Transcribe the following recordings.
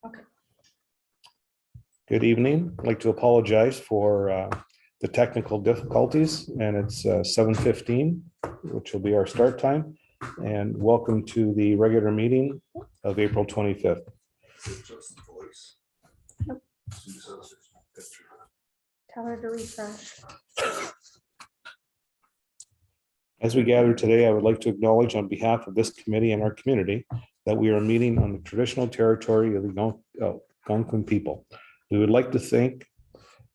Okay. Good evening. I'd like to apologize for the technical difficulties, and it's 7:15, which will be our start time. And welcome to the regular meeting of April 25th. Tell her to refresh. As we gather today, I would like to acknowledge on behalf of this committee and our community that we are meeting on the traditional territory of the Algonquin people. We would like to thank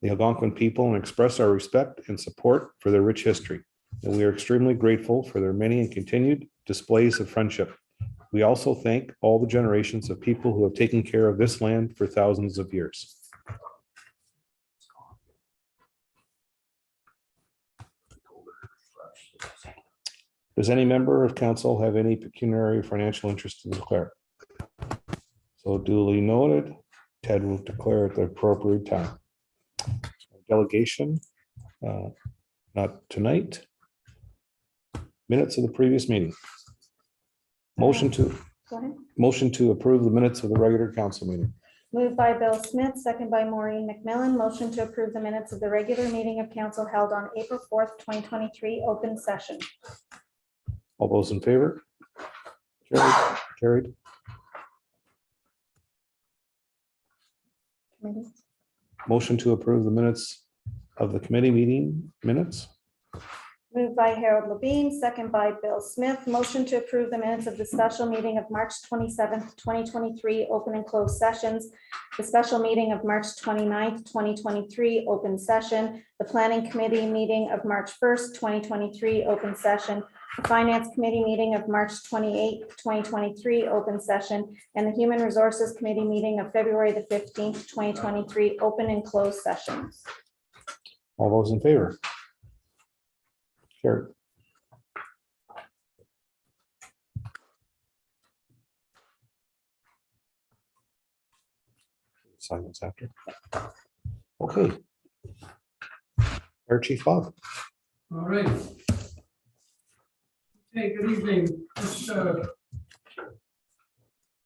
the Algonquin people and express our respect and support for their rich history. And we are extremely grateful for their many and continued displays of friendship. We also thank all the generations of people who have taken care of this land for thousands of years. Does any member of council have any pecuniary financial interest to declare? So duly noted, Ted will declare at the appropriate time. Delegation, not tonight. Minutes of the previous meeting. Motion to approve the minutes of the regular council meeting. Moved by Bill Smith, second by Maureen McMillan. Motion to approve the minutes of the regular meeting of council held on April 4th, 2023, open session. All those in favor? Carried. Committee. Motion to approve the minutes of the committee meeting minutes. Moved by Harold Levine, second by Bill Smith. Motion to approve the minutes of the special meeting of March 27th, 2023, open and closed sessions. The special meeting of March 29th, 2023, open session. The planning committee meeting of March 1st, 2023, open session. The finance committee meeting of March 28th, 2023, open session. And the human resources committee meeting of February the 15th, 2023, open and closed sessions. All those in favor? Carried. Silence after. Okay. Air Chief Bob. All right. Hey, good evening. This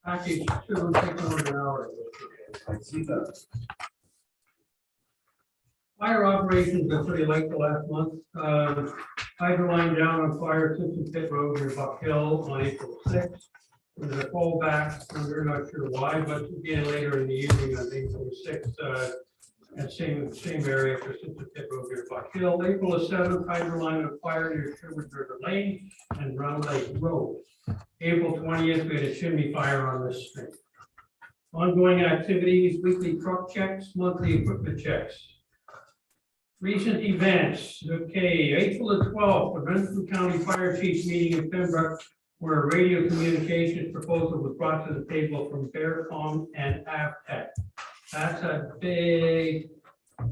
package 2 will take over an hour. I see that. Fire operations are pretty late the last month. Hydro line down on fire, Simpson Pit Road near Buck Hill on April 6th. There's a fallback, and we're not sure why, but again later in the evening on April 6th, at same area for Simpson Pit Road near Buck Hill. April 7th, hydro line on fire near Sherwood River Lane and Round Lake Road. April 20th, we had a chimney fire on this street. Ongoing activities, weekly truck checks, monthly equipment checks. Recent events, okay, April the 12th, the Renfrew County Fire Chiefs meeting in Pembroke, where a radio communications proposal was brought to the table from Bearcom and Avtech. That's a big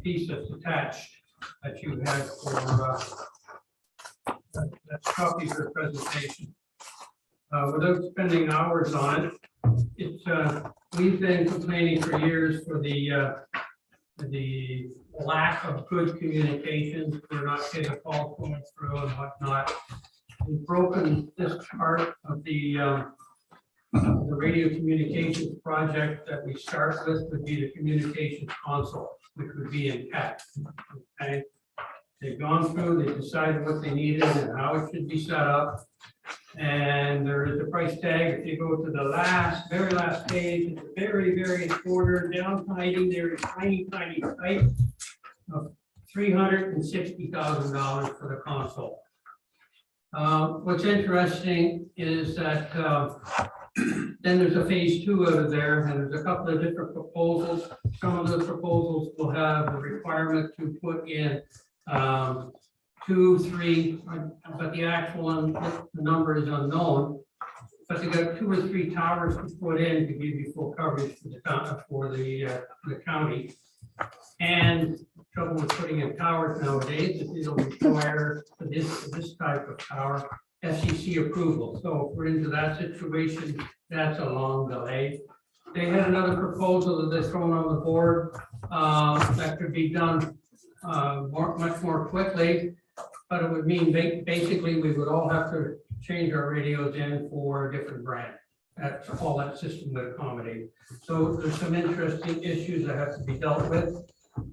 piece that's attached that you had for that's copy for presentation. Without spending hours on it, it's we've been complaining for years for the lack of good communications. We're not getting calls going through and whatnot. We've broken this part of the radio communications project that we start with would be the communications console, which would be in CAT. Okay. They've gone through, they decided what they needed and how it should be set up. And there is a price tag. If you go to the very last page, at the very corner, down hiding, there is tiny type of $360,000 for the console. What's interesting is that then there's a phase 2 out of there, and there's a couple of different proposals. Some of those proposals will have the requirement to put in 2, 3, but the actual the number is unknown. But they got 2 or 3 towers to put in to give you full coverage for the county. And trouble with putting in towers nowadays is it'll require for this type of tower FCC approval. So if we're into that situation, that's a long delay. They had another proposal that they're throwing on the board that could be done much more quickly, but it would mean basically we would all have to change our radios in for a different brand. That's all that system would accommodate. So there's some interesting issues that have to be dealt with.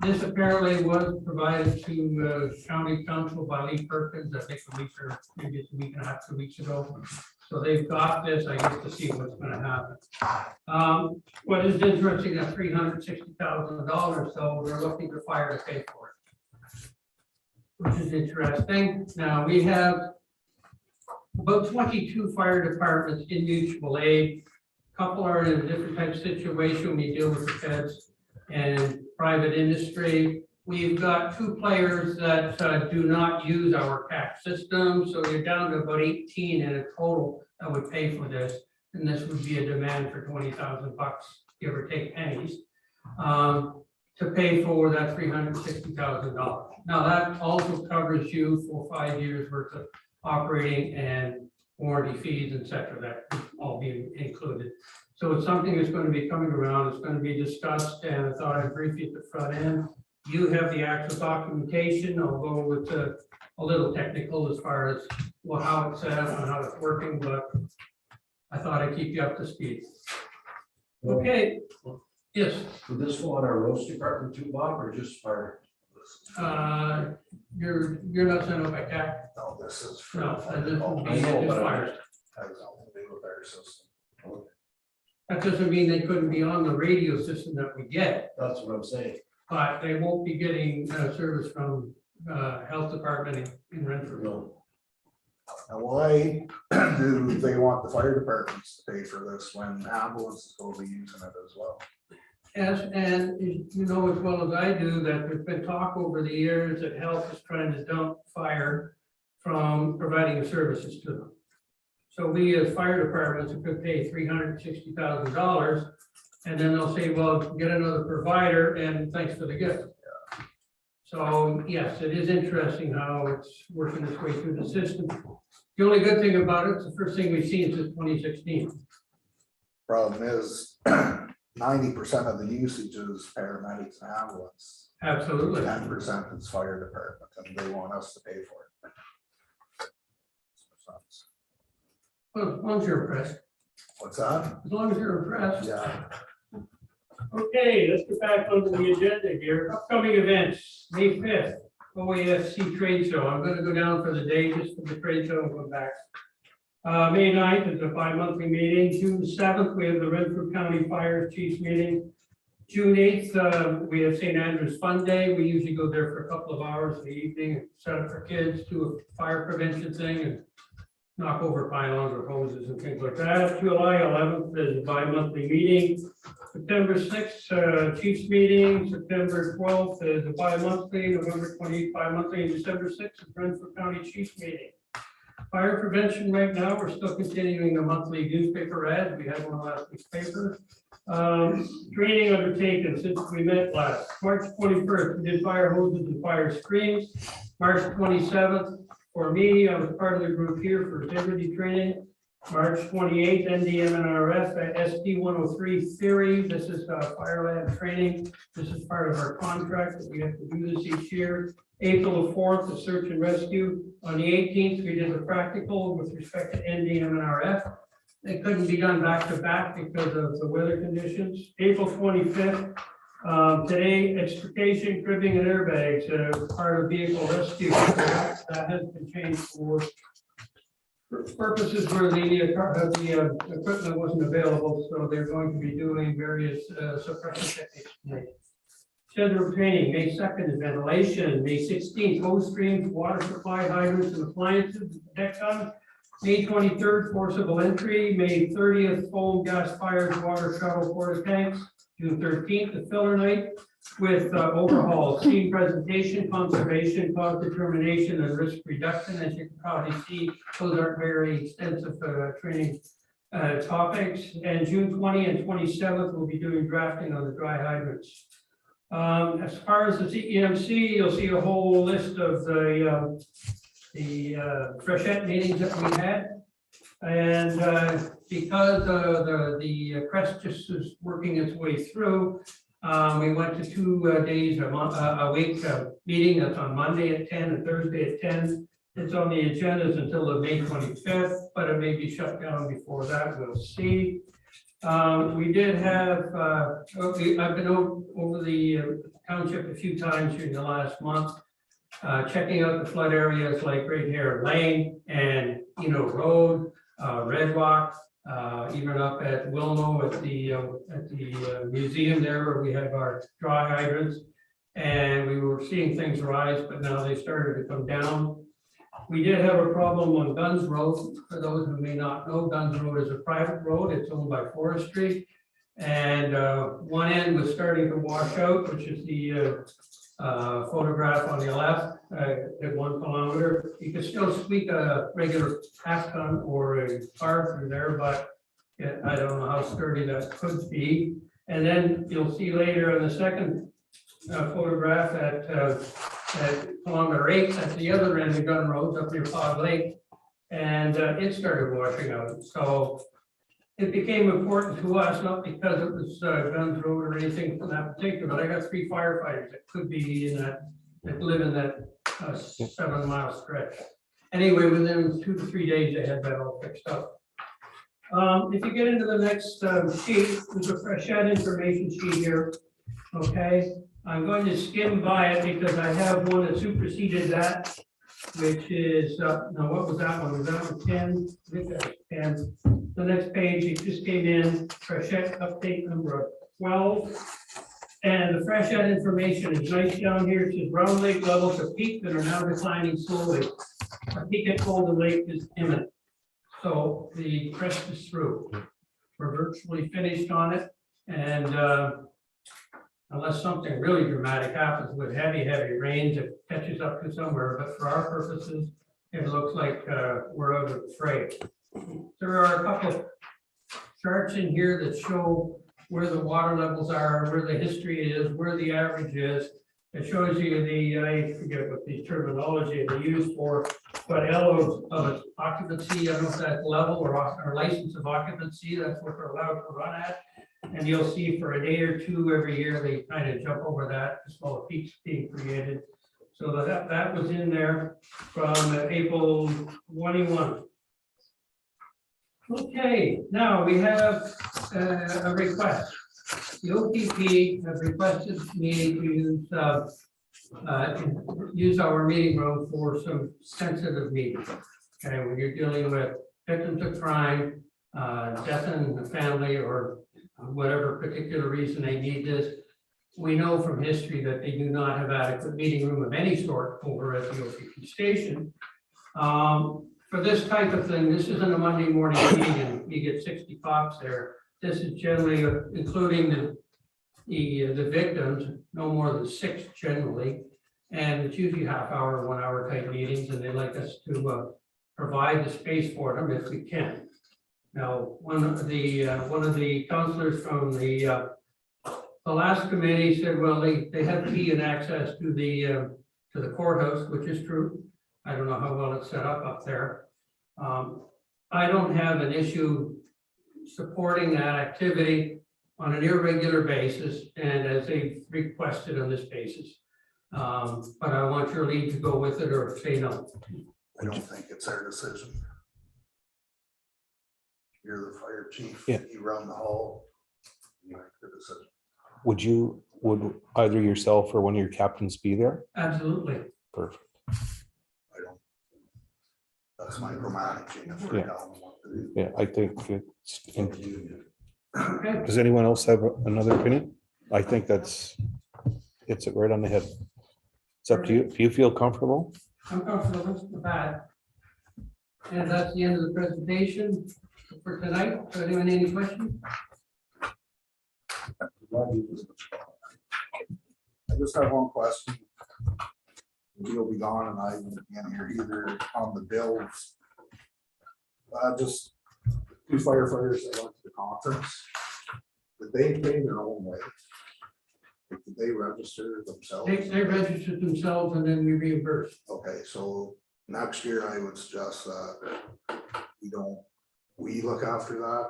This apparently was provided to county council by Lee Perkins, I think a week or maybe it's a week and a half, 2 weeks ago. So they've got this, I get to see what's gonna happen. What is interesting, that $360,000, so they're looking for fire to pay for it, which is interesting. Now, we have about 22 fire departments in mutual aid. Couple are in a different type of situation. We deal with the feds and private industry. We've got 2 players that do not use our CAC system, so you're down to about 18 in a total that would pay for this. And this would be a demand for $20,000 bucks, give or take pennies, to pay for that $360,000. Now that also covers you for 5 years worth of operating and warranty fees, et cetera, that would all be included. So it's something that's going to be coming around, it's going to be discussed, and I thought I'd brief you at the front end. You have the actual documentation, I'll go with a little technical as far as well, how it's set up and how it's working, but I thought I'd keep you up to speed. Okay, yes. Would this go on our roads department too, Bob, or just fire? You're not sent out by CAC? No, this is. No, this will be I know, just but fire. fire system. That doesn't mean they couldn't be on the radio system that we get, That's what I'm saying. but they won't be getting service from health department in Renfrew. No. Now, why do they want the fire departments to pay for this when ambulances will be using it as well? And you know as well as I do that there's been talk over the years that health is trying to dump fire from providing the services to them. So we as fire departments could pay $360,000, and then they'll say, well, get another provider and thanks for the gift. So yes, it is interesting how it's working its way through the system. The only good thing about it, it's the first thing we've seen since 2016. Problem is 90% of the usage is paramedics and ambulance. Absolutely. 10% is fire department, and they want us to pay for it. Well, as long as you're impressed. What's that? As long as you're impressed. Yeah, Okay, let's get back onto the agenda here. Upcoming events, May 5th, OASC Trade Show. I'm gonna go down for the day just for the trade show and come back. May 9th is a bi-monthly meeting. June 7th, we have the Renfrew County Fire Chiefs meeting. June 8th, we have St. Andrew's Fun Day. We usually go there for a couple of hours in the evening, set up for kids, do a fire prevention thing and knock over pylons or hoses and things like that. July 11th is a bi-monthly meeting. September 6th, Chiefs meeting. September 12th is a bi-monthly. November 28th, bi-monthly, and December 6th is Renfrew County Chiefs meeting. Fire prevention right now, we're still continuing the monthly newspaper ads. We had one last week's paper. Training undertaken since we met last. March 21st, we did fire hoses and fire screens. March 27th, for me, I was part of the group here for integrity training. March 28th, NDMNRF at ST 103 theory. This is fire lab training. This is part of our contract that we have to do this each year. April the 4th, the search and rescue. On the 18th, we did the practical with respect to NDMNRF. It couldn't be done back to back because of the weather conditions. April 25th, today, extrication, cribbing, and airbags, part of vehicle rescue. That has been changed for purposes where the equipment wasn't available, so they're going to be doing various suppression techniques. Scheduled training, May 2nd is ventilation, May 16th, hose streams, water supply hydrants and appliances, deck on. May 23rd, forcible entry, May 30th, foam gas fires, water shuttle, porta tanks. June 13th, the filler night with overhaul, scene presentation, conservation, cause determination, and risk reduction. As you can probably see, those aren't very extensive training topics. And June 20 and 27th, we'll be doing drafting on the dry hydrants. As far as the CEMC, you'll see a whole list of the freshet meetings that we had. And because the crest just is working its way through, we went to 2 days a week meeting. That's on Monday at 10 and Thursday at 10. It's on the agendas until the May 25th, but it may be shut down before that, we'll see. We did have, I've been over the township a few times during the last month, checking out the flood areas like Great Hare Lane and Road, Red Rock, even up at Wilmo at the museum there where we have our dry hydrants. And we were seeing things rise, but now they started to come down. We did have a problem on Guns Road. For those who may not know, Guns Road is a private road. It's owned by forestry. And one end was starting to wash out, which is the photograph on the left at 1 kilometer. You can still squeak a regular half ton or a car through there, but I don't know how sturdy that could be. And then you'll see later in the second photograph at kilometer 8 at the other end of Gun Road up near Fog Lake, and it started washing out. So it became important to us, not because it was Guns Road or anything from that particular, but I got 3 firefighters that could be in that live in that 7-mile stretch. Anyway, within 2 to 3 days, they had that all fixed up. If you get into the next sheet, there's a freshet information sheet here. Okay, I'm going to skim by it because I have one that superseded that, which is, no, what was that one? Was that one 10? I think that was 10. The next page, it just came in, freshet update number 12. And the freshet information is nice down here. It says Round Lake levels have peaked and are now declining slowly. A peak at Golden Lake is imminent. So the crest is through. We're virtually finished on it. And unless something really dramatic happens with heavy rains, it catches up to somewhere. But for our purposes, it looks like we're out of the fray. There are a couple of charts in here that show where the water levels are, where the history is, where the average is. It shows you the, I forget what the terminology they use for, but L of occupancy, I don't know if that's level or license of occupancy, that's what they're allowed to run at. And you'll see for a day or two every year, they kind of jump over that, just while the peaks being created. So that was in there from April 21. Okay, now we have a request. The OPP has requested me to use our meeting room for some sensitive meetings. Okay, when you're dealing with victims of crime, death in the family, or whatever particular reason they need this. We know from history that they do not have adequate meeting room of any sort over at the OPP station. For this type of thing, this isn't a Monday morning meeting and you get 60 cops there. This is generally, including the victims, no more than 6 generally. And it's usually half-hour, 1-hour type meetings, and they like us to provide the space for them if we can. Now, one of the counselors from the last committee said, well, they have key and access to the courthouse, which is true. I don't know how well it's set up there. I don't have an issue supporting that activity on an irregular basis and as they requested on this basis. But I want your lead to go with it or say no. I don't think it's our decision. You're the fire chief, Yeah. You run the hall. You make the decision. Would either yourself or one of your captains be there? Absolutely. Perfect. I don't. That's micromanaging. If we're Yeah. telling them what to do. Yeah, I think it's. Okay. Does anyone else have another opinion? I think hits it right on the head. It's up to you. If you feel comfortable. I'm comfortable with that. And that's the end of the presentation for tonight. So anyone any questions? I just have one question. You'll be gone and I won't be in here either on the bills. Just 2 firefighters that went to the conference. Did they pay their own way? Did they register themselves? They registered themselves and then we reimburse. Okay, so next year I would suggest that we look after that.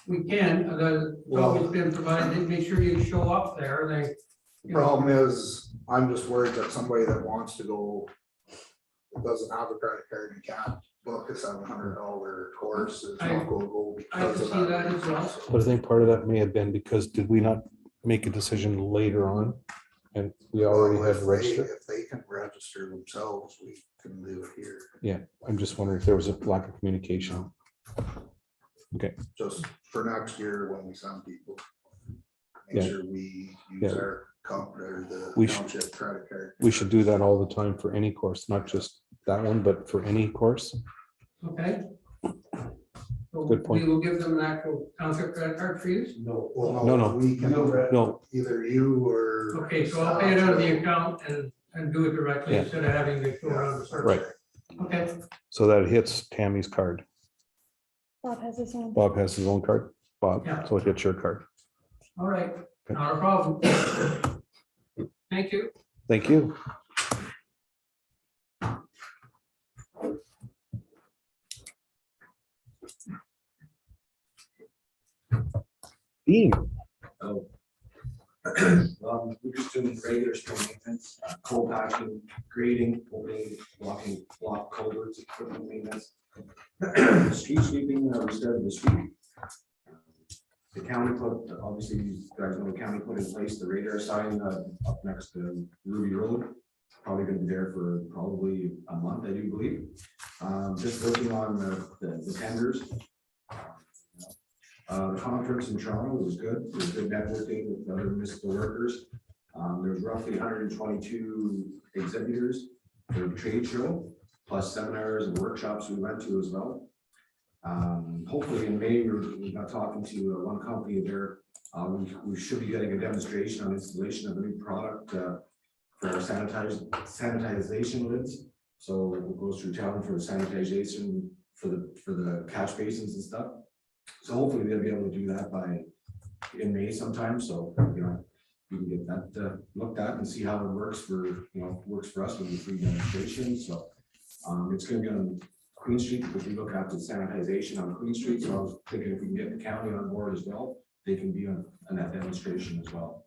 We can, it's always been provided, make sure you show up there. Problem is, I'm just worried that somebody that wants to go it doesn't have a credit card, you can't book a $700 course. It's I- not going to go I can because of see that as well. But I think part of that may have been because did we not make a decision later on? And we already Well, had if registered. If they can register themselves, we can do it here. Yeah, I'm just wondering if there was a lack of communication. Just for next year when we send people. Yeah. Make sure we use Yeah. our company or the We should- township credit card. We should do that all the time for any course, not just that one, but for any course. Okay. So Good point. we will give them an actual township credit card for use. No. Well, No. We can, No, either you or. Okay, so I'll pay it out of the account and do it directly Yeah. instead of having to go around the circle. right. Okay, So that hits Tammy's card. Bob has his own. Bob has his own card. Bob, Yeah. so it hits your card. all right, not a problem. Thank you. Thank you. Dean, Oh. We're just doing regular spring maintenance, coal patching, grading, opening, blocking, block culverts, equipment maintenance. Street sweeping, we started this week. The county put, obviously, you guys know the county put in place the radar sign up next to Ruby Road. Probably gonna be there for probably a month, I do believe. Just working on the tenders. The conference in Toronto was good. There was good networking with other municipal workers. There was roughly 122 exhibitors for the trade show, plus seminars and workshops we went to as well. Hopefully in May, we got talking to one company there. We should be getting a demonstration on installation of a new product for our sanitization lids. So it goes through town for the sanitization for the catch basins and stuff. So hopefully they'll be able to do that in May sometime, so, you know, we can get that looked at and see how it works for, works for us with the free demonstration, so. It's gonna be on Queen Street, because we look after sanitization on Queen Street, so I was thinking if we can get the county on board as well, they can be on that demonstration as well.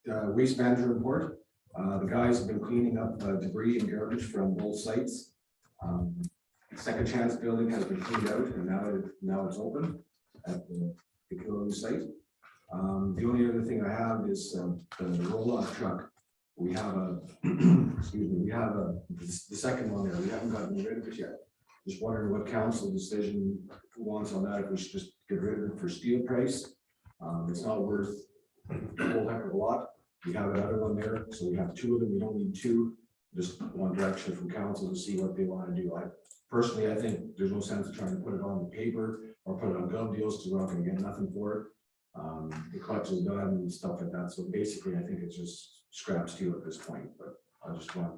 Waste management report, the guys have been cleaning up debris and garbage from both sites. Second Chance building has been cleaned out and now it's open at the Killarney site. The only other thing I have is the roll-off truck. We have the second one there. We haven't gotten rid of it yet. Just wondering what council decision wants on that, if we should just get rid of it for steel price. It's not worth a whole heck of a lot. We have another one there, so we have two of them. We don't need two. Just one direction from council to see what they want to do. Personally, I think there's no sense of trying to put it on the paper or put it on gov deals because we're not going to get nothing for it. The collection's done and stuff like that. So basically, I think it's just scrap steel at this point, but I just want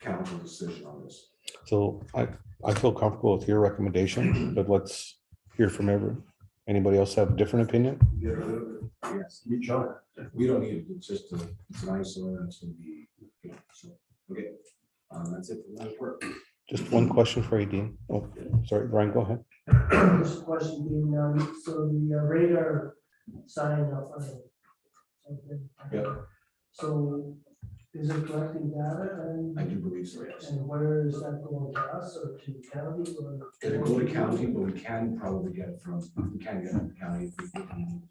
council decision on this. so I feel comfortable with your recommendation, but let's hear from anybody else have a different opinion? Yes, you John. We don't need it. It's just it's an eyesore and it's going to be, so, okay. That's it for my report. Just one question for you, Dean. Oh, sorry, Brian, go ahead. Just a question being, so the radar sign up. Something. Yeah. So is it collecting data I and, do believe so, yes. and where is that going to us or to the county or? It'll go to county, but we can probably get it from, we can get it from county. If we can.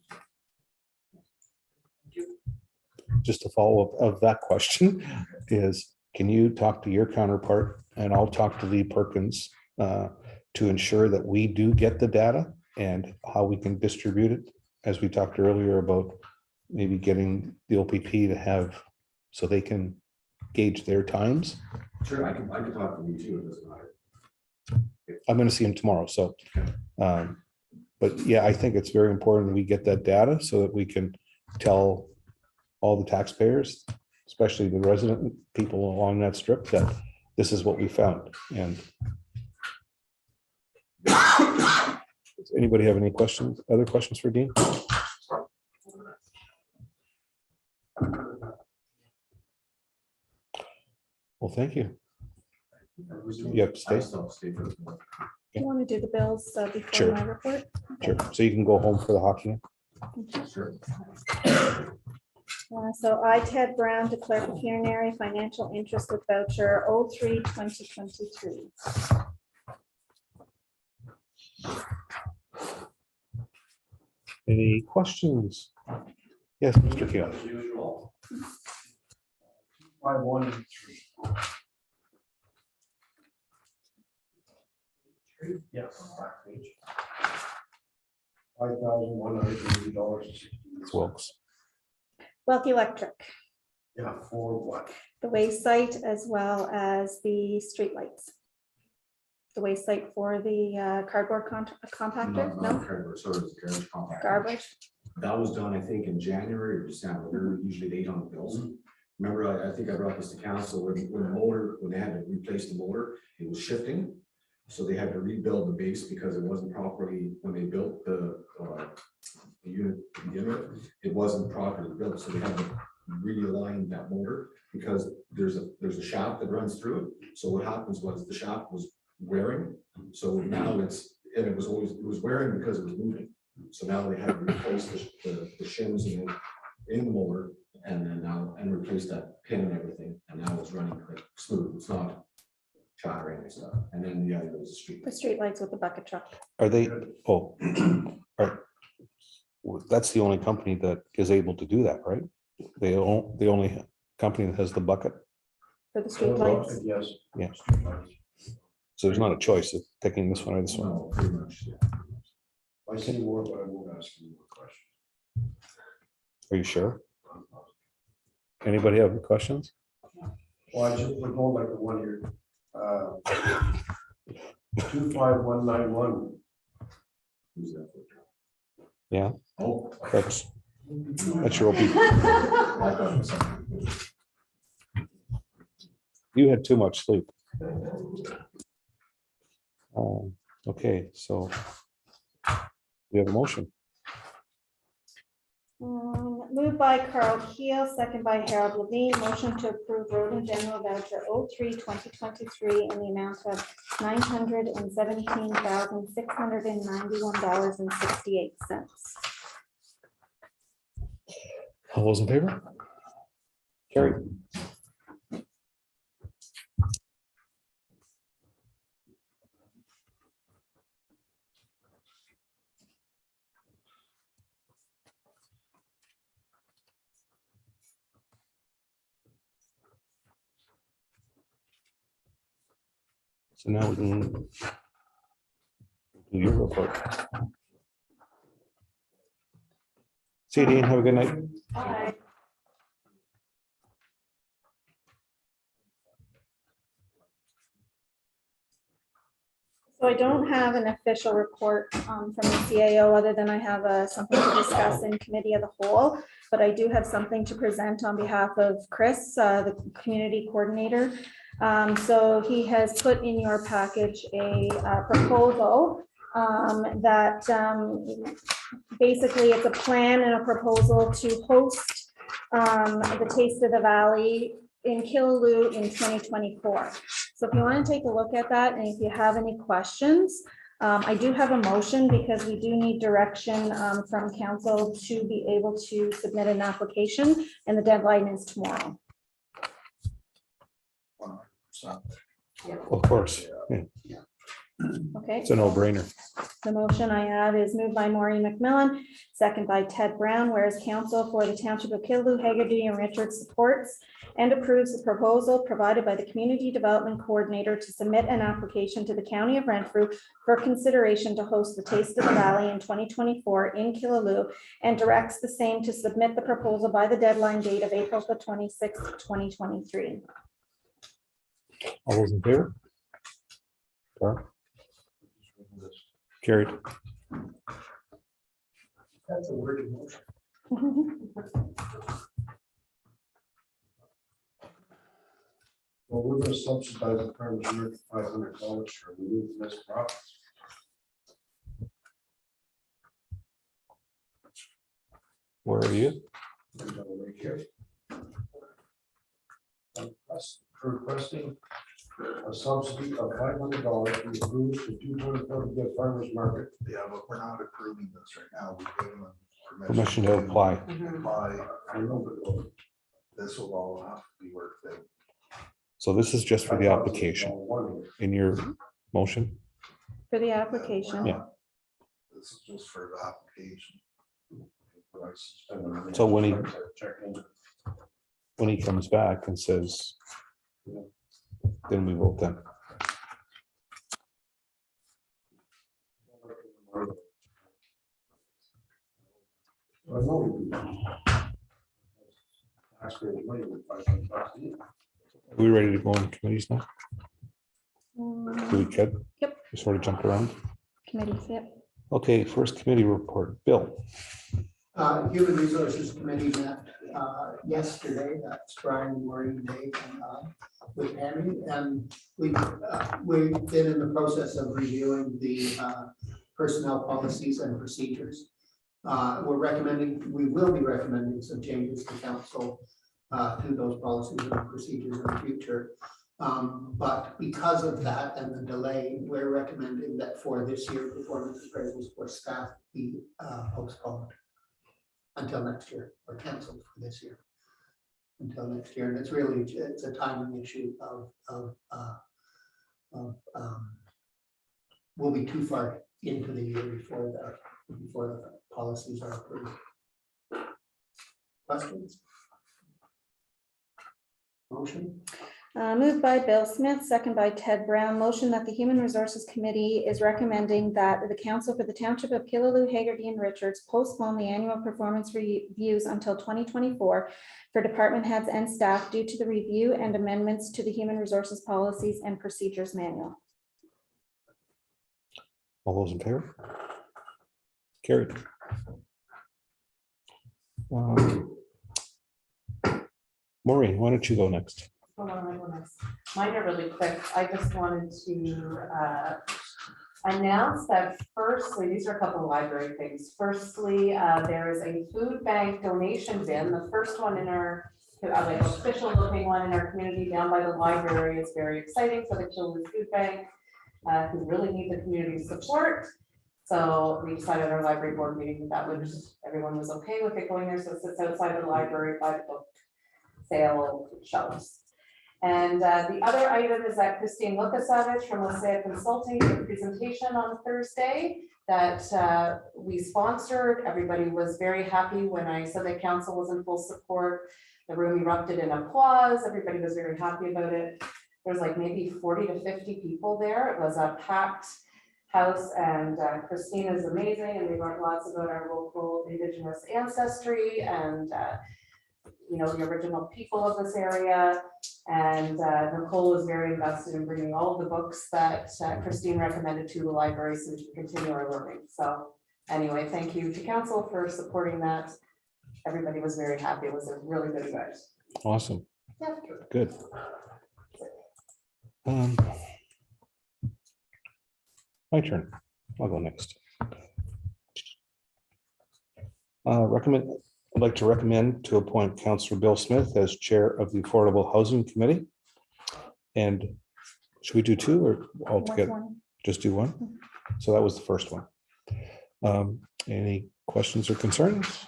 Just a follow-up of that question is, can you talk to your counterpart and I'll talk to Lee Perkins to ensure that we do get the data and how we can distribute it, as we talked earlier about maybe getting the OPP to have, so they can gauge their times. Sure, I can talk to you too, it doesn't matter. I'm going to see him tomorrow, so. But yeah, I think it's very important we get that data so that we can tell all the taxpayers, especially the resident people along that strip, that this is what we found. And does anybody have any questions, other questions for Dean? Well, thank you. You have to stay. I still stay for the. Do you want to do the bills before Sure. my report? Sure. So you can go home for the hockey. Sure. So I, Ted Brown, declare pecuniary financial interest with voucher 03-2023. Any questions? Yes, Mr. Keel. As usual. 513. Yeah, back page. $5,180. Wilkes. Wealthy Electric, Yeah, for what? the waste site as well as the streetlights. The waste site for the cardboard compactor, Not no, cardboard, so it's garbage compactor. garbage. That was done, I think, in January or December. They're usually late on the bills. Remember, I think I brought this to council when the motor, when they had to replace the motor, it was shifting. So they had to rebuild the base because it wasn't properly, when they built the unit to begin with, it wasn't properly built. So they had to realign that motor because there's a shaft that runs through it. So what happens was the shaft was wearing. So now it was wearing because it was moving. So now they had to replace the shims in the motor and replace that pin and everything. And now it's running like smooth. It's not chattering and stuff. And then the other was the street. The streetlights with the bucket truck. Are they, oh, that's the only company that is able to do that, right? The only company that has the bucket. For the streetlights. Yes. Yeah. So there's not a choice of taking this one or this one. No, pretty much, yeah. I see more, but I won't ask you more questions. Are you sure? Anybody have any questions? Well, I just, we're going like the one here. 25191. Who's that for? Yeah. Oh. That's your OP. I thought it was something. You had too much sleep. Okay, so we have a motion. Moved by Carl Keel, second by Harold Levine, motion to approve road and general voucher 03-2023 in the amount of $917,691.68. All those in favor? Carried. So now we can do your report. See you, Dean. Have a good night. Bye. So I don't have an official report from the CAO, other than I have something to discuss in committee of the whole, but I do have something to present on behalf of Chris, the community coordinator. So he has put in your package a proposal that basically it's a plan and a proposal to host the Taste of the Valley in Killaloe in 2024. So if you want to take a look at that, and if you have any questions, I do have a motion because we do need direction from council to be able to submit an application, and the deadline is tomorrow. Of course, yeah, Okay. it's a no-brainer. The motion I have is moved by Maureen McMillan, second by Ted Brown, whereas council for the Township of Killaloe, Haggerty, and Richards supports and approves the proposal provided by the Community Development Coordinator to submit an application to the County of Renfrew for consideration to host the Taste of the Valley in 2024 in Killaloe, and directs the same to submit the proposal by the deadline date of April the 26th, 2023. All those in favor? Carried. That's a word motion. Well, we're gonna subsidize the farmers market $500 for remove this profits. Where are you? Right here. Requesting a subsidy of $500 to approve the 224 farmers market. Yeah, but we're not approving this right now. We gave them Permission to apply. Apply. This will all have to be worked out. So this is just for the application in your motion. For the application. Yeah. This is just for the application. So when he comes back and says, then we vote then. I know. Taxpayers' money with $500 a year. Are we ready to go on committees now? Do we could? Yep. We sort of jumped around. Committees, yep. Okay, first committee report, Bill. Human Resources Committee met yesterday, that's Brian, Maureen, Dave, and with Tammy, and we've been in the process of reviewing the personnel policies and procedures. We will be recommending some changes to council to those policies and procedures in the future. But because of that and the delay, we're recommending that for this year, performance appraisals for staff be postponed until next year, or canceled for this year until next year. And it's really, it's a timing issue we'll be too far into the year before the policies are approved. Questions? Motion? Moved by Bill Smith, second by Ted Brown. Motion that the Human Resources Committee is recommending that the Council for the Township of Killaloe, Hagerty, and Richards postpone the annual performance reviews until 2024 for department heads and staff due to the review and amendments to the Human Resources Policies and Procedures Manual. All those in favor? Carried. Maureen, why don't you go next? Hold on, I will next. Mine are really quick. I just wanted to announce that firstly, these are a couple of library things. Firstly, there is a food bank donation bin. The first one in our like official looking one in our community down by the library. Is very exciting for the Killaloe Food Bank, who really need the community support. So we decided at our library board meeting that everyone was okay with it going there. So it sits outside of the library by the book sale shelves. And the other item is that Christine Lukasevich from Wasaya Consulting did a presentation on Thursday that we sponsored. Everybody was very happy when I said that council was in full support. The room erupted in applause. Everybody was very happy about it. There's like maybe 40 to 50 people there. It was a packed house, and Christine is amazing, and we learned lots about our local Indigenous ancestry and you know, the original people of this area. And Nicole was very invested in bringing all of the books that Christine recommended to the library so we can continue our learning. So anyway, thank you to council for supporting that. Everybody was very happy. It was a really good event. Awesome. Yeah. Good. My turn. I'll go next. I'd like to recommend to appoint Councillor Bill Smith as Chair of the Affordable Housing Committee. And should we do two or all together? Just do one. So that was the first one. Any questions or concerns?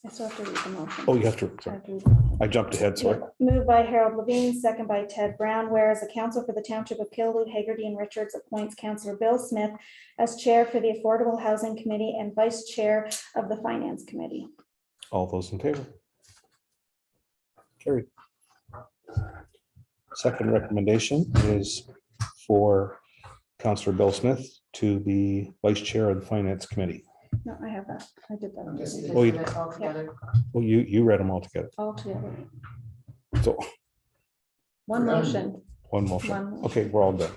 I still have to read the motion. Oh, you have to. I have to read the motion. I jumped ahead, sorry. Moved by Harold Levine, second by Ted Brown, whereas the Council for the Township of Killaloe, Hagerty, and Richards appoints Councillor Bill Smith as Chair for the Affordable Housing Committee and Vice Chair of the Finance Committee. All those in favor? Carried. Second recommendation is for Councillor Bill Smith to be Vice Chair of the Finance Committee. No, I have that. I did that. Just Oh, you- did it all together. Well, you read them all together. All together. So One motion. one motion. One motion. Okay, we're all done.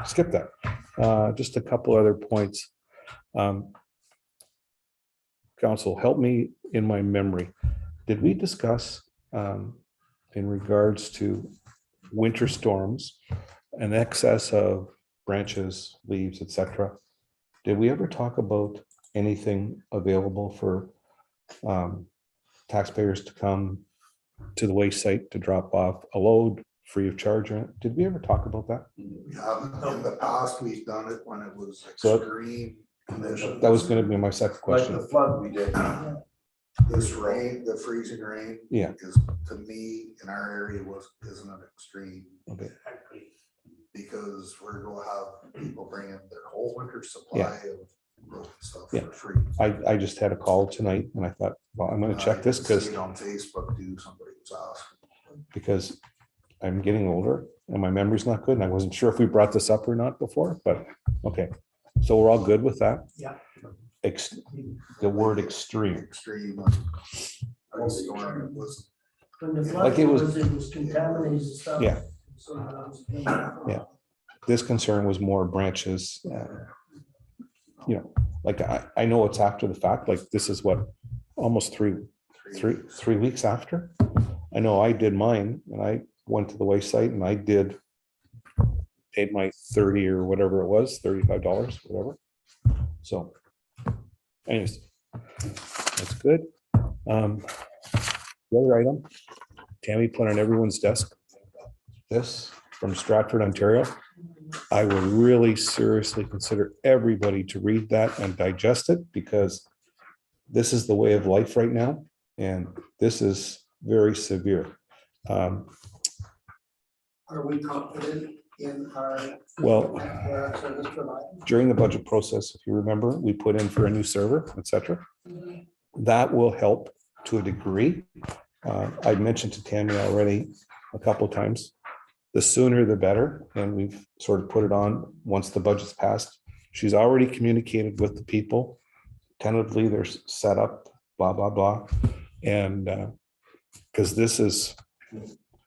Skip that. Just a couple other points. Council, help me in my memory. Did we discuss in regards to winter storms, an excess of branches, leaves, etc.? Did we ever talk about anything available for taxpayers to come to the waste site to drop off a load free of charge? Did we ever talk about that? Yeah, in the past, we've done it when it was So- extreme conditions. That was gonna be my second Like question. the flood we did. This rain, the freezing rain. Yeah. Is, to me, in our area isn't an extreme. Okay. Because we're gonna have people bring in their whole winter supply of broken stuff Yeah. for free. I just had a call tonight and I thought, well, I'm gonna check this I because see it on Facebook too, somebody was asking. I'm getting older and my memory's not good. And I wasn't sure if we brought this up or not before, but okay. So we're all good with that? Yeah. The word extreme. Extreme. Ice storm, it was, When the Like flood it was- was contaminated stuff. Yeah. So that was. Yeah. This concern was more branches. You know, like I know it's after the fact, like this is what, almost three weeks after. I know I did mine and I went to the wayside and I paid my 30 or whatever it was, $35, whatever. So anyways, that's good. The other item, Tammy put on everyone's desk, this from Stratford, Ontario. I will really seriously consider everybody to read that and digest it because this is the way of life right now. And this is very severe. Are we confident in our? Well, our service provider? during the budget process, if you remember, we put in for a new server, et cetera. That will help to a degree. I mentioned to Tammy already a couple of times, the sooner the better. And we've sort of put it on once the budget's passed. She's already communicated with the people. Tentatively, they're set up, blah, blah, blah. And because this is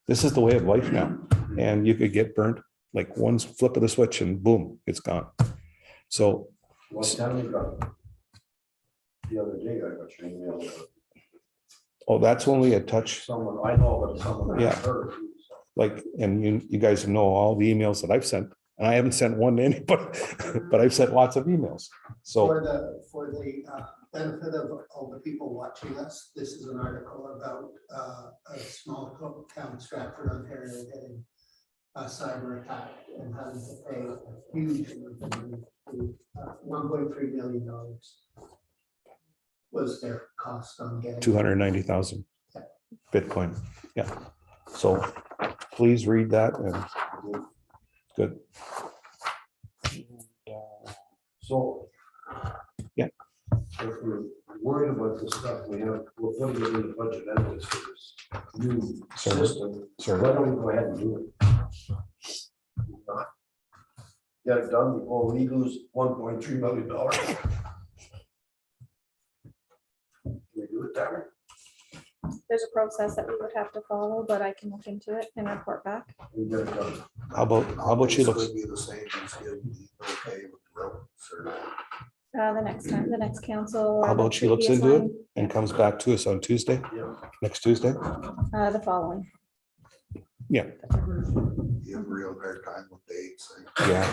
the way of life now. And you could get burnt like one flip of the switch and boom, it's gone. So What time you got? The other day, I got your email. oh, that's only a touch, Someone, I know, but someone. Yeah. like, and you guys know all the emails that I've sent, and I haven't sent one to anybody, but I've sent lots of emails. So, For the benefit of all the people watching us, this is an article about a small town, Stratford, Ontario, getting cyber attacked and having to pay a huge $1.3 million was their cost on getting. 290,000 Bitcoin. Yeah. So please read that and good. So. Yeah. If we're worried about this stuff, we have, we're putting it in the budget anyways for this new system. So why don't we go ahead and do it? Get it done before we lose $1.3 million. Can we do it that way? There's a process that we would have to follow, but I can look into it and report back. We get it done. How about she looks, Basically be the same as getting the okay with the road, sir. The next council. or how the about she looks previous into it one, and comes back to us on Tuesday, Yeah. next Tuesday? The following. Yeah, You have a real hard time with dates. yeah.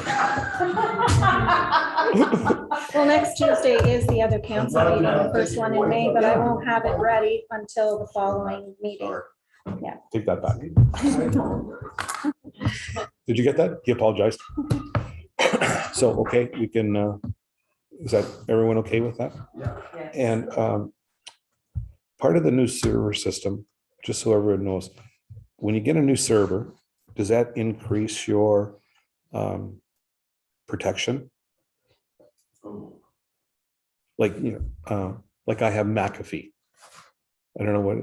Well, next Tuesday is the other council meeting, the first one in May, but I won't have it ready until the following meeting. Sorry. Take that back. Did you get that? He apologized. So, okay, we can, is that everyone okay with that? Yes. And part of the new server system, just so everyone knows, when you get a new server, does that increase your protection? Like, you know, like I have McAfee. I don't know what,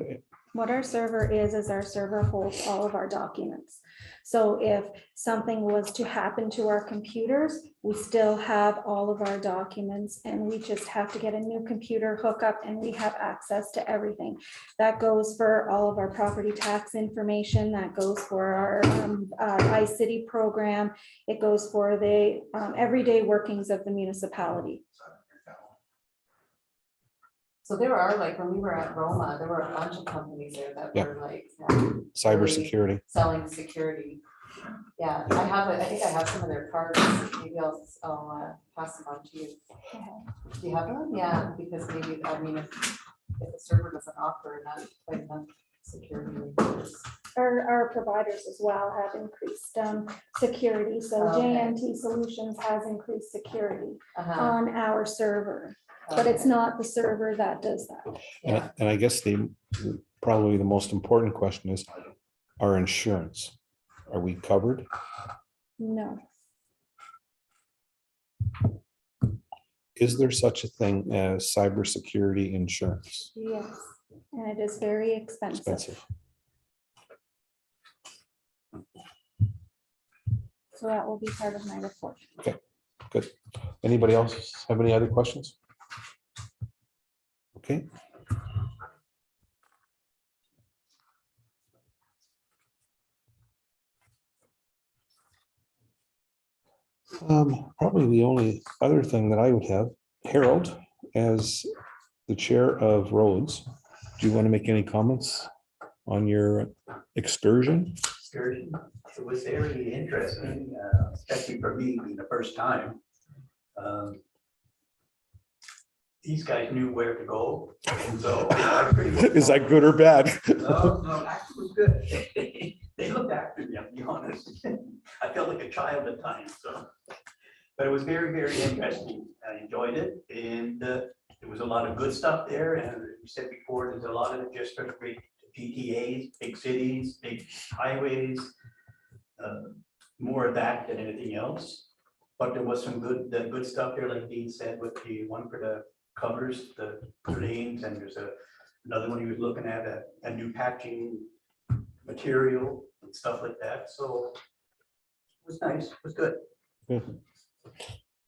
What our server is our server holds all of our documents. So if something was to happen to our computers, we still have all of our documents and we just have to get a new computer hookup and we have access to everything. That goes for all of our property tax information, that goes for our iCity program. It goes for the everyday workings of the municipality. So there are, like, when we were at Roma, there were a bunch of companies there that Yeah. were like cybersecurity. selling security. Yeah, I think I have some of their cards. Maybe I'll pass them on to you. Do you have them? Yeah, because maybe, I mean, if the server doesn't offer enough security. our providers as well have increased security. So Okay. JNT Solutions has increased security Uh-huh, on our server, but it's not the server that does that. yeah. And I guess probably the most important question is our insurance. Are we covered? No, Is there such a thing as cybersecurity insurance? yes, and it is very expensive. Expensive. So that will be part of my report. Good. Anybody else have any other questions? Okay. Probably the only other thing that I would have, Harold, as the chair of roads, do you want to make any comments on your excursion? Excursion. It was very interesting, especially for me being the first time. These guys knew where to go, and so. I pretty much- Is that good or bad? No, actually it was good. They looked after me, I'll be honest. I felt like a child at times, so. But it was very, very interesting. I enjoyed it, and there was a lot of good stuff there, and you said before, there's a lot of just sort of great GTAs, big cities, big highways. More of that than anything else. But there was some good stuff there, like Dean said, with the one for the covers, the lanes, and there's another one he was looking at, a new patching material and stuff like that. So it was nice, it was good.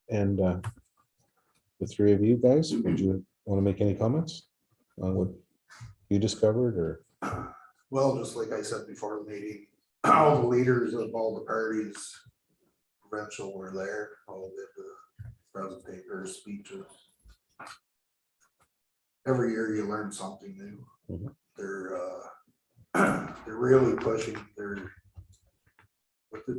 And the three of you guys, would you want to make any comments on what you discovered or? Well, just like I said before the meeting, all the leaders of all the parties provincial were there, all did the presentators, speeches. Every year you learn something new. Mhm. They're really pushing what did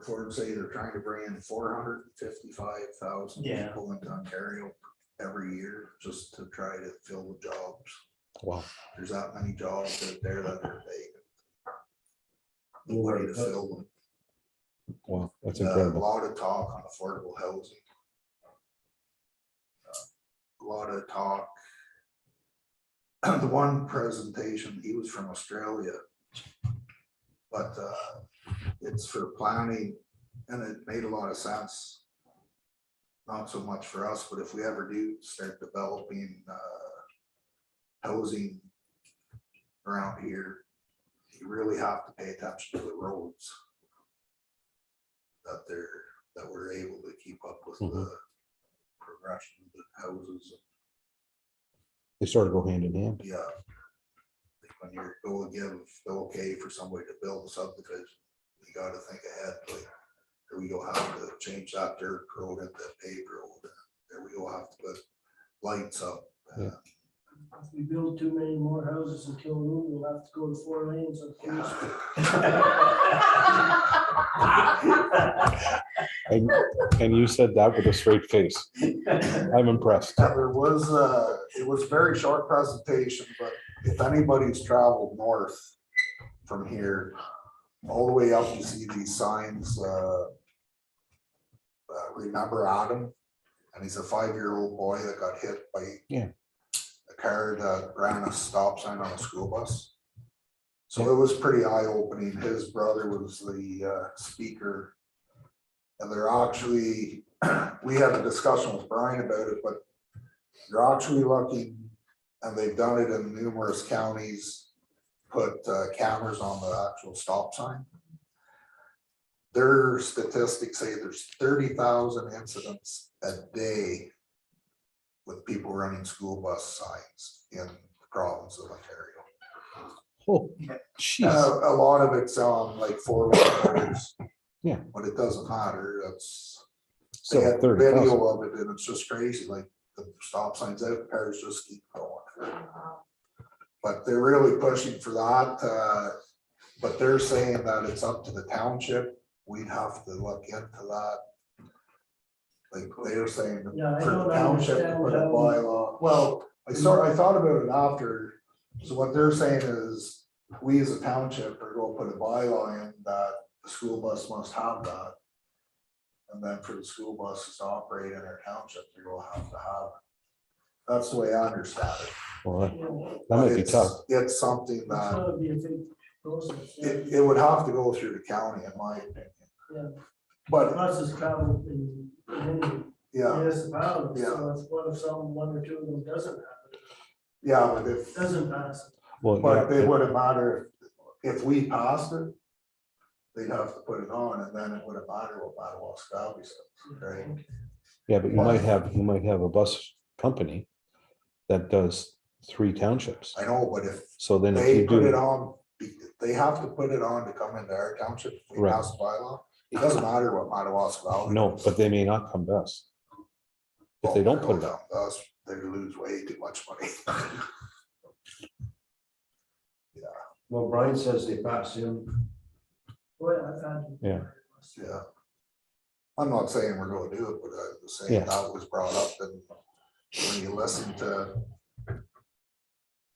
Ford say, they're trying to bring in 455,000 Yeah. people into Ontario every year just to try to fill the jobs. Wow. There's that many jobs out there that are vacant. Nobody to fill them. Wow, that's A incredible. lot of talk on affordable housing. A lot of talk. The one presentation, he was from Australia. But it's for planning and it made a lot of sense. Not so much for us, but if we ever do start developing housing around here, you really have to pay attention to the roads. That we're able to keep up with the progression of the houses. They sort of go hand in hand. Yeah. Like when you're going to give the okay for somebody to build a subdivision, you gotta think ahead, like, there we go, have to change that dirt road into paved road. There we go, have to put lights up. Yeah. If we build too many more houses in Kilroot, we'll have to go to 4 lanes of police. And you said that with a straight face. I'm impressed. Yeah, there was, it was a very short presentation, but if anybody's traveled north from here, all the way up, you see these signs, remember Adam? And he's a 5-year-old boy that got hit by a car that ran a stop sign on a school bus. So it was pretty eye-opening. His brother was the speaker. And they're actually, we had a discussion with Brian about it, but they're actually looking, and they've done it in numerous counties, put cameras on the actual stop sign. Their statistics say there's 30,000 incidents a day with people running school bus signs in the province of Ontario. Oh, jeez. A lot of it's on like 4-wheel. Yeah. But it doesn't matter. That's, So they had 30,000. video of it and it's just crazy. Like the stop signs out, cars just keep going. But they're really pushing for that. But they're saying that it's up to the township. We'd have to look into that. Like they're saying Yeah, I for the don't township to understand put a how- bylaw. Well, I thought about it after. So what they're saying is we as a township are going to put a bylaw in that the school bus must have that. And then for the school buses to operate in our township, they're going to have it. That's the way I understand it. Well, that Yeah, that might be It's- tough. It's something It's that, gonna be a big process. Yeah. it would have to go through the county, in my opinion. Yeah. But, Buses travel in many yeah, municipalities, Yeah. so if one or two of them doesn't have it, yeah, but if, doesn't pass. Well, but yeah, it wouldn't matter if we passed it. They'd have to put it on, and then it wouldn't matter what Madawaska says, right? yeah, but you might have a bus company that does 3 townships. I know, but if So then if they you put it do, on, they have to put it on to come into our township, if we Right. pass the bylaw. It doesn't matter what Madawaska. no, but they may not come to us. If they don't put it on. Us, they lose way too much money. Well, Brian says they pass him. Boy, I've had. Yeah. Yeah. I'm not saying we're gonna do it, but I was saying Yeah. that was brought up, and when you listen to.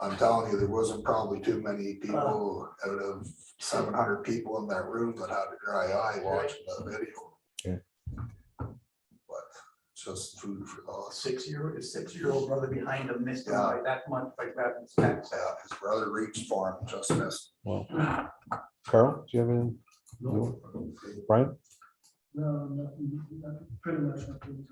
I'm telling you, there wasn't probably too many people out of 700 people in that room that had a dry eye watching the video. Yeah. But it's just food for thought. His 6-year-old brother behind him missed him Yeah. by that much by grabbing his back. Yeah, his brother reached for him, just missed. Well, Carl, do you have anything? Brian? No, nothing, pretty much nothing.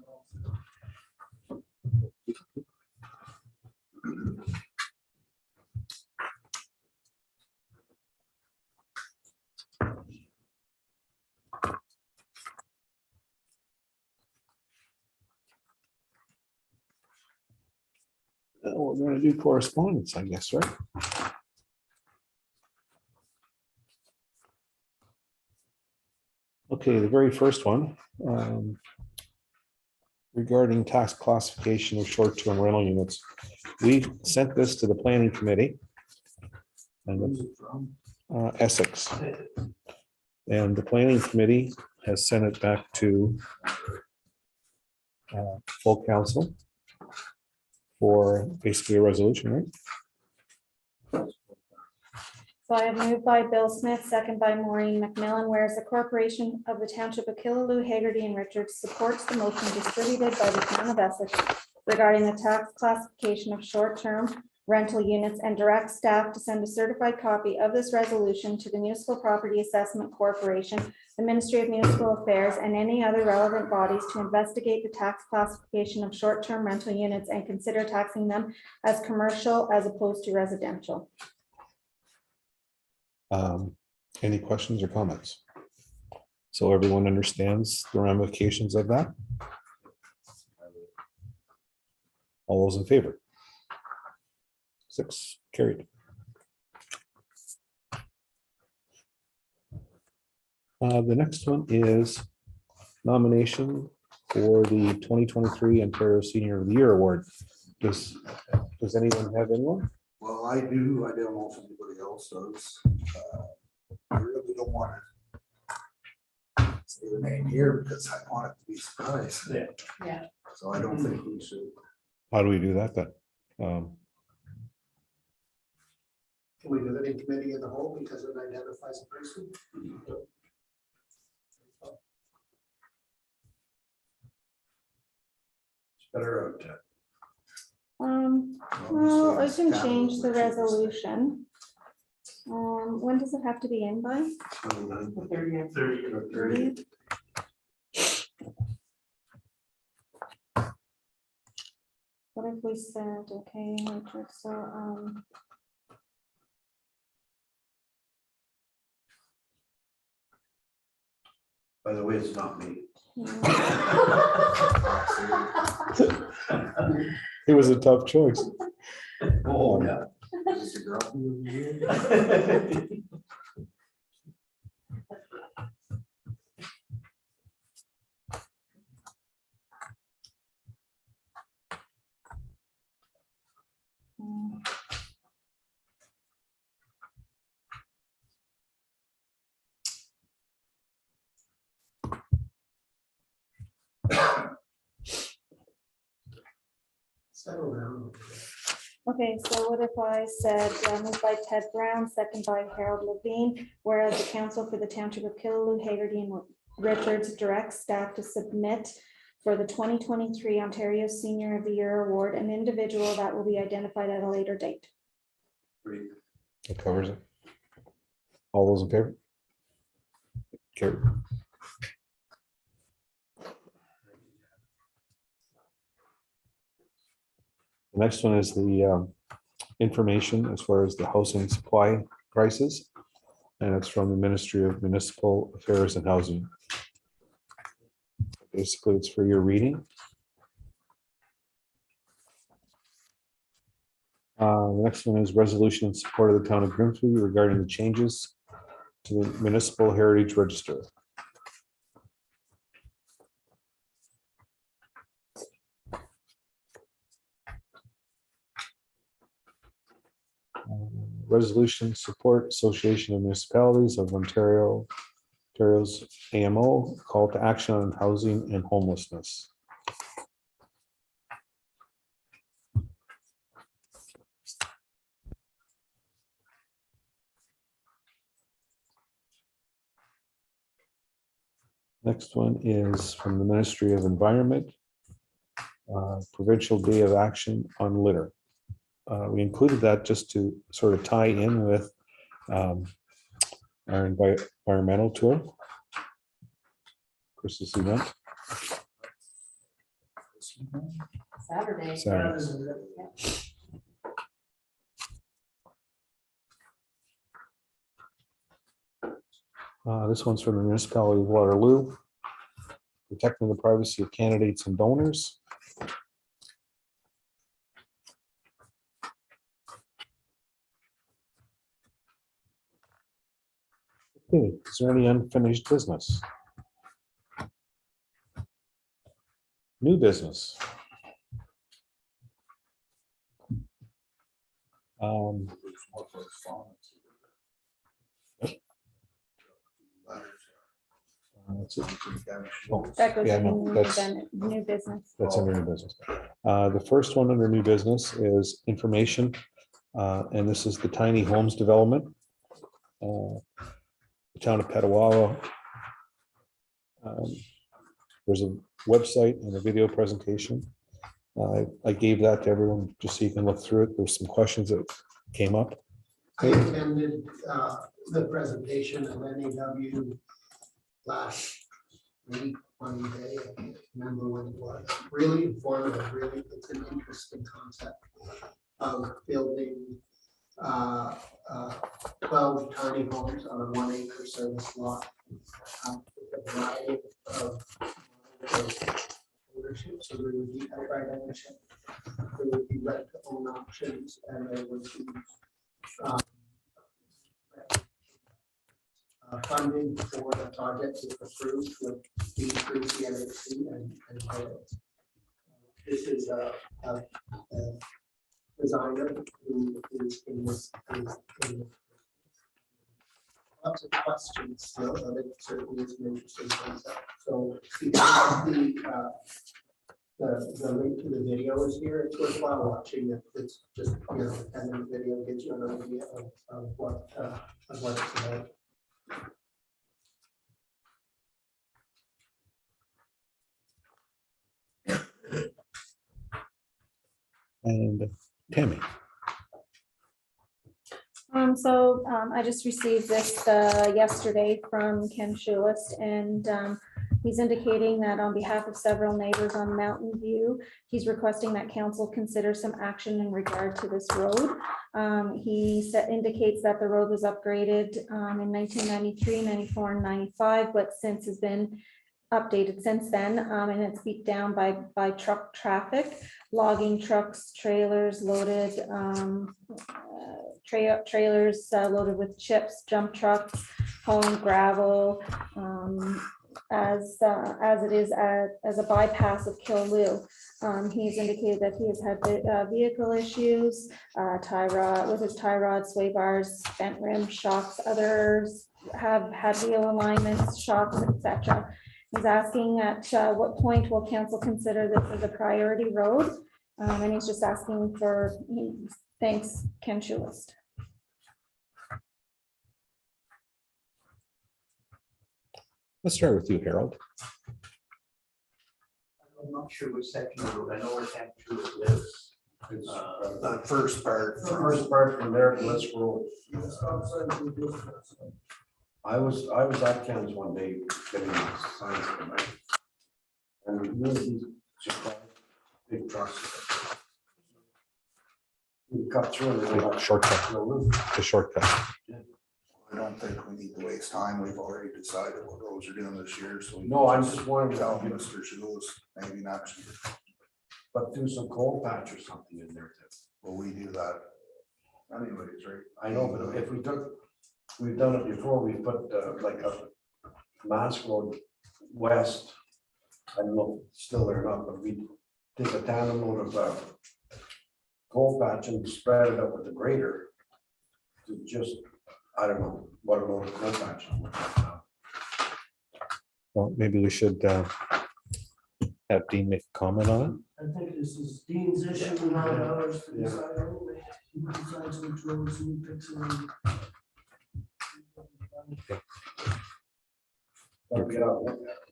We're gonna do correspondence, I guess, right? Okay, the very first one. Regarding tax classification of short-term rental units. We sent this to the planning committee. And Essex. And the planning committee has sent it back to full council for basically a resolution, right? So I have moved by Bill Smith, second by Maureen McMillan, whereas the corporation of the township of Killaloe, Hagerty and Richards supports the motion distributed by the town of Essex regarding the tax classification of short-term rental units and direct staff to send a certified copy of this resolution to the Municipal Property Assessment Corporation, the Ministry of Municipal Affairs, and any other relevant bodies to investigate the tax classification of short-term rental units and consider taxing them as commercial as opposed to residential. Any questions or comments? So everyone understands the ramifications of that? All those in favor? 6 carried. The next one is nomination for the 2023 Ontario Senior of the Year Award. Does anyone have anyone? Well, I do. I don't know if anybody else does. I really don't want to say the name here because I want it to be surprised. Yeah. So I don't think we should. How do we do that then? Can we do it in committee of the whole because it identifies a person? It's better out there. Well, I can change the resolution. When does it have to be in by? The 30th. 30th? What if we said, okay, matrix, so, By the way, it's not me. It was a tough choice. Oh, yeah. Is the girl? Settle down. Okay, so what if I said, moved by Ted Brown, second by Harold Levine, whereas the council for the township of Killaloe, Hagerty, and Richards directs staff to submit for the 2023 Ontario Senior of the Year Award an individual that will be identified at a later date. That covers it. All those in favor? Carried. The next one is the information as far as the housing supply prices. And it's from the Ministry of Municipal Affairs and Housing. Basically, it's for your reading. The next one is resolution in support of the town of Grimsby regarding the changes to the municipal heritage register. Resolution support Association of Municipalities of Ontario, Ontario's AMO, call to action on housing and homelessness. Next one is from the Ministry of Environment, Provincial Day of Action on Litter. We included that just to sort of tie in with our environmental tour. Chris's event. Saturday. Saturday. This one's from the municipality of Waterloo, protecting the privacy of candidates and donors. Okay, is there any unfinished business? New business. That's it. Oh, That goes yeah, in no, that's new business. under new business. The first one under new business is information, and this is the tiny homes development. The town of Petawawa. There's a website and a video presentation. I gave that to everyone just so you can look through it. There's some questions that came up. I attended the presentation of NAW last week, one day, I can't remember when it was. Really informative, really, it's an interesting concept of building 12 tiny homes on a 1 acre service lot. With a variety of ownership, so there would be outright ownership, there would be rent to own options, and there would be funding for the project if approved would increase the NHC and highways. This is a designer who is in this. Lots of questions still, but it certainly is an interesting concept. So the link to the video is here. It's worthwhile watching it. It's just, and the video gives you an idea of what it's about. And Tammy. I just received this yesterday from Ken Schulist, and he's indicating that on behalf of several neighbors on Mountain View, he's requesting that council consider some action in regard to this road. He indicates that the road was upgraded in 1993, 94, and 95, but since has been updated since then, and it's beat down by truck traffic, logging trucks, trailers loaded, trailers loaded with chips, dump trucks, hauling gravel, as it is as a bypass of Killaloe. He's indicated that he has had vehicle issues, tie rod with his tie rod, sway bars, bent rim, shocks. Others have had wheel alignments, shocks, etc. He's asking at what point will council consider this as a priority road? And he's just asking for, he thanks Ken Schulist. Let's start with you, Harold. I'm not sure which section of the road, I know where Camp Truist lives. It's the first part. The first part from there to Let's Roll. I was at Ken's one day getting signs for my. And really surprised, big trucks. We cut through and they got Shortcut, no roof. the shortcut. I don't think we need to waste time. We've already decided what roads are doing this year, so. we No, can I'm just wondering, Tell Mr. Shadows, maybe next year. but do some coal patch or something in there too. Will we do that? Anyways, right? I know, but if we took, we've done it before, we put like a Mass Road west. I don't know, if it's still there or not, but we take a tandem load of coal patch and spread it up with the grader. To just, I don't know, what a load of coal patch. Well, maybe we should have Dean make a comment on I think this is Dean's issue, not ours to decide anyway. He decides which roads he picks and. it.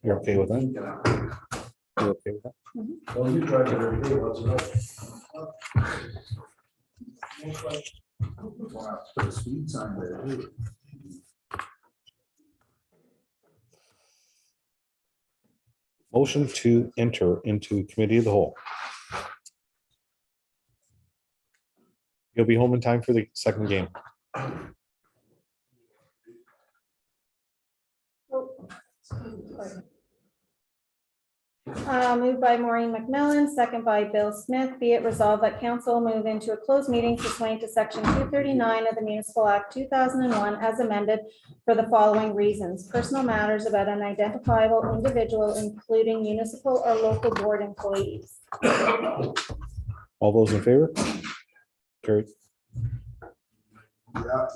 You're okay with that? You're okay with that? Well, you drive it every day, what's the matter? We'll have to put a speed sign there, too. Motion to enter into committee of the whole. You'll be home in time for the second game. Moved by Maureen McMillan, second by Bill Smith. Be it resolved that council move into a closed meeting pursuant to section 239 of the Municipal Act 2001 as amended for the following reasons. Personal matters about an identifiable individual, including municipal or local board employees. All those in favor? Carried. Yeah.